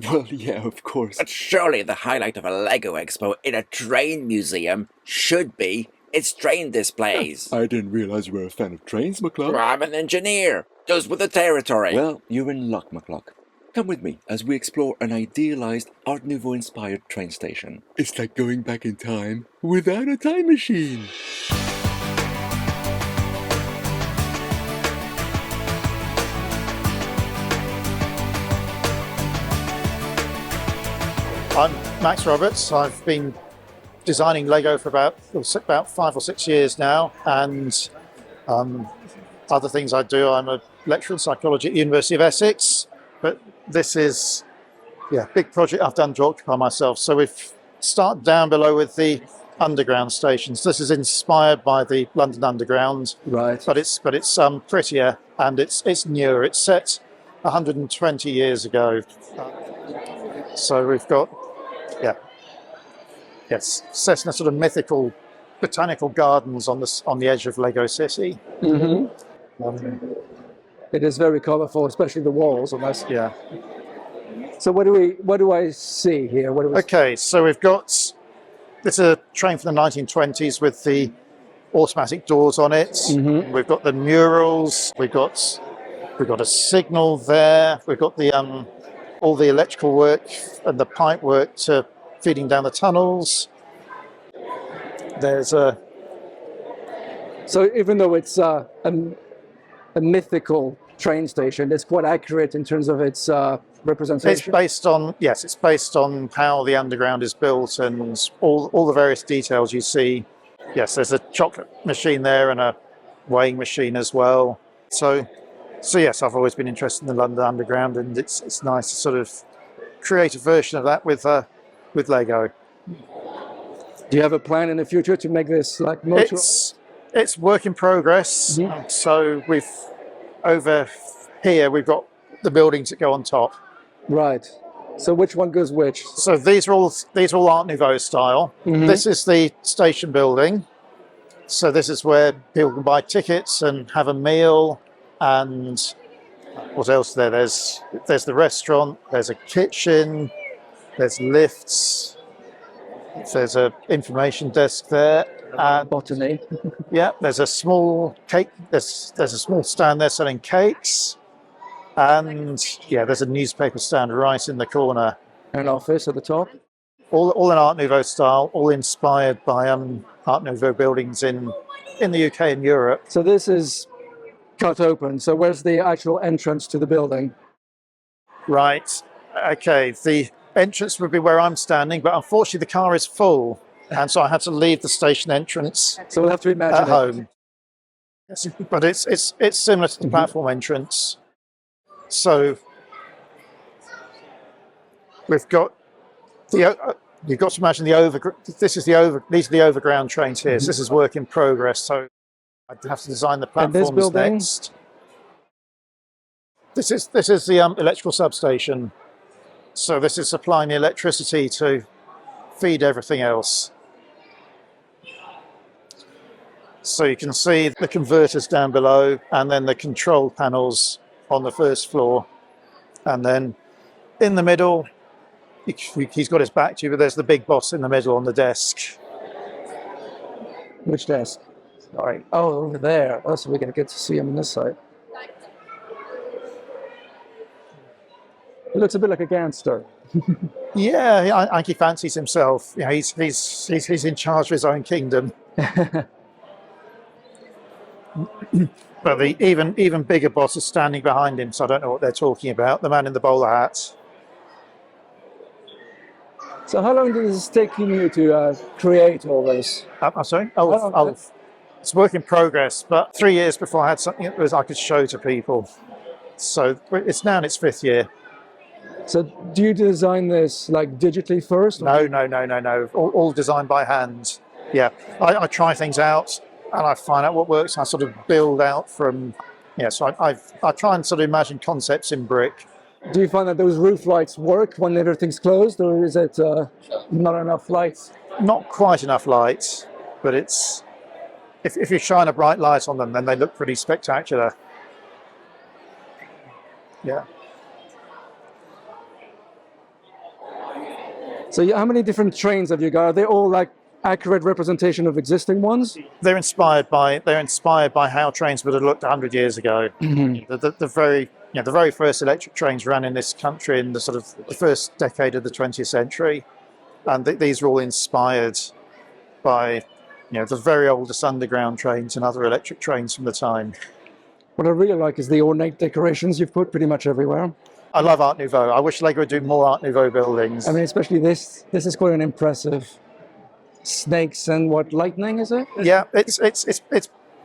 Well, yeah, of course. But surely the highlight of a Lego expo in a train museum should be its train displays. I didn't realize you were a fan of trains, McCluck. I'm an engineer. Goes with the territory. Well, you're in luck, McCluck. Come with me as we explore an idealized Art Nouveau-inspired train station. It's like going back in time without a time machine. I'm Max Roberts. I've been designing Lego for about 5 or 6 years now, and other things I do. I'm a lecturer in psychology at the University of Essex, but this is big project I've done to occupy myself. So we've started down below with the underground stations. This is inspired by the London Underground, Right. but it's prettier and it's newer. It's set 120 years ago. So we've got set in a sort of mythical botanical gardens on the edge of Lego City. Mm-hmm. It is very colorful, especially the walls. Almost. Yeah. So what do I see here? Okay, so we've got this is a train from the 1920s with the automatic doors on it. Mm-hmm. We've got the murals. We've got a signal there. We've got the all the electrical work and the pipe work to feeding down the tunnels. There's a So even though it's a mythical train station, it's quite accurate in terms of its representation. it's based on how the underground is built and all the various details you see. Yes, there's a chocolate machine there and a weighing machine as well. So yes, I've always been interested in the London Underground, and it's nice to sort of create a version of that with Lego. Do you have a plan in the future to make this like motor? It's work in progress. Mm-hmm. So over here we've got the buildings that go on top. Right. So which one goes which? So these are all Art Nouveau style. Mm-hmm. This is the station building. So this is where people can buy tickets and have a meal. And what else there? There's the restaurant. There's a kitchen. There's lifts. There's an information desk there. Botany. Yeah, there's a small cake. There's a small stand there selling cakes. And there's a newspaper stand right in the corner. An office at the top. All in Art Nouveau style, all inspired by Art Nouveau buildings in the UK and Europe. So this is cut open. So where's the actual entrance to the building? Right. Okay. The entrance would be where I'm standing, but unfortunately the car is full, and so I had to leave the station entrance. So we'll have to imagine at home. Yes, but it's similar to the platform entrance. So we've got you've got to imagine these are the overground trains here. So this is work in progress. So I'd have to design the platforms and this building? next. This is the electrical substation. So this is supplying the electricity to feed everything else. So you can see the converters down below, and then the control panels on the first floor. And then in the middle, he's got his back to you, but there's the big boss in the middle on the desk. Which desk? Sorry. Oh, over there. Oh, so we're going to get to see him on this side. It looks a bit like a gangster. Yeah, I think he fancies himself. Yeah, he's in charge of his own kingdom. But the even bigger boss is standing behind him, so I don't know what they're talking about. The man in the bowler hat. So how long did this take you to create all this? I'm sorry? It's work in progress, but 3 years before I had something that I could show to people. So it's now in its 5th year. So do you design this like digitally first? No. All designed by hand. Yeah, I try things out and I find out what works. And I sort of build out from. So I try and sort of imagine concepts in brick. Do you find that those roof lights work when everything's closed, or is it not enough lights? Not quite enough light, but it's if you shine a bright light on them, then they look pretty spectacular. Yeah. So how many different trains have you got? Are they all like accurate representation of existing ones? They're inspired by how trains would have looked 100 years ago. The very first electric trains ran in this country in the sort of the first decade of the 20th century, and these are all inspired by the very oldest underground trains and other electric trains from the time. What I really like is the ornate decorations you've put pretty much everywhere. I love Art Nouveau. I wish Lego would do more Art Nouveau buildings. I mean, especially this. This is quite an impressive. Snakes and what, lightning, is it? Yeah, it's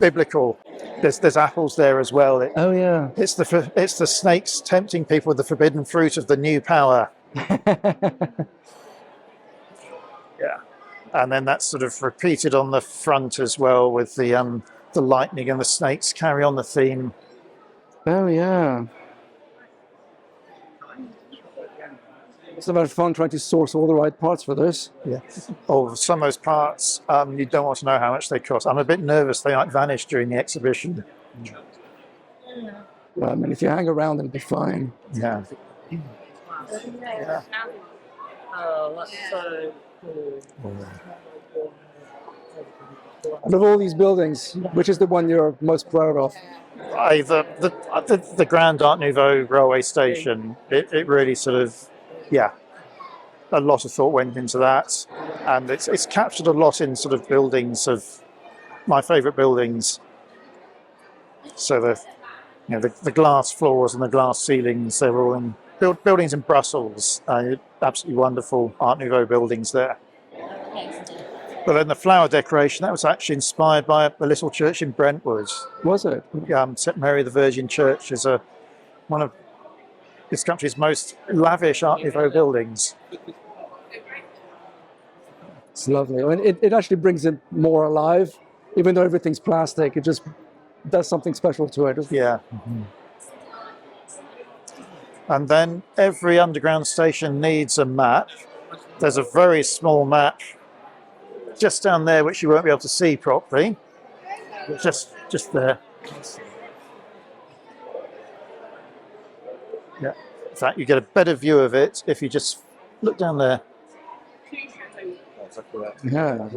biblical. There's apples there as well. Oh yeah. It's the snakes tempting people with the forbidden fruit of the new power. Yeah, and then that's sort of repeated on the front as well with the lightning and the snakes carry on the theme. Oh yeah. It's about fun trying to source all the right parts for this. Yeah. Oh, some of those parts, you don't want to know how much they cost. I'm a bit nervous they might vanish during the exhibition. Well, I mean, if you hang around, it'll be fine. Yeah. Oh, that's so cool. Out of all these buildings, which is the one you're most proud of? The Grand Art Nouveau railway station, it really sort of, yeah, a lot of thought went into that, and it's captured a lot in sort of buildings of my favourite buildings. So the glass floors and the glass ceilings, they were all in buildings in Brussels. Absolutely wonderful Art Nouveau buildings there. But then the flower decoration, that was actually inspired by a little church in Brentwood. Was it? St Mary the Virgin Church is one of this country's most lavish Art Nouveau buildings. It's lovely. I mean, it actually brings it more alive. Even though everything's plastic, it just does something special to it. Yeah. Mm-hmm. And then every underground station needs a map. There's a very small map just down there, which you won't be able to see properly. Just there. Yeah. In fact, you get a better view of it if you just look down there. Yeah.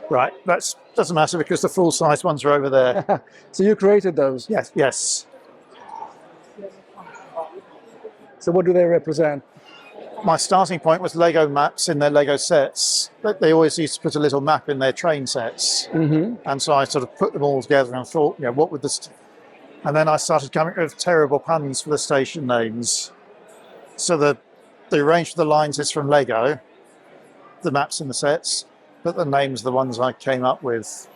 Right, that doesn't matter because the full-size ones are over there. So you created those? Yes. So what do they represent? My starting point was Lego maps in their Lego sets. They always used to put a little map in their train sets. Mm-hmm. And so I sort of put them all together and thought, what would this... And then I started coming up with terrible puns for the station names. So the arrangement of the lines is from Lego, the maps in the sets, but the names are the ones I came up with.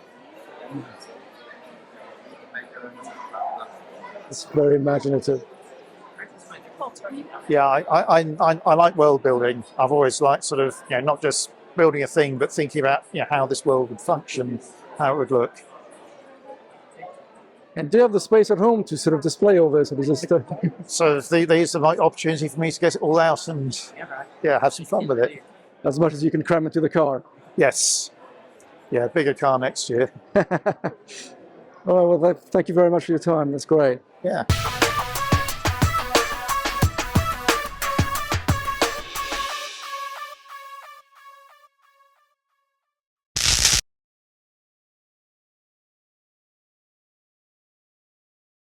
It's very imaginative. Yeah, I like world building. I've always liked sort of, not just building a thing, but thinking about how this world would function, how it would look. And do you have the space at home to sort of display all this? Or is this So these are my opportunity for me to get it all out and have some fun with it. as much as you can cram into the car? Yes. Yeah, bigger car next year. All right, well, thank you very much for your time. That's great. Yeah.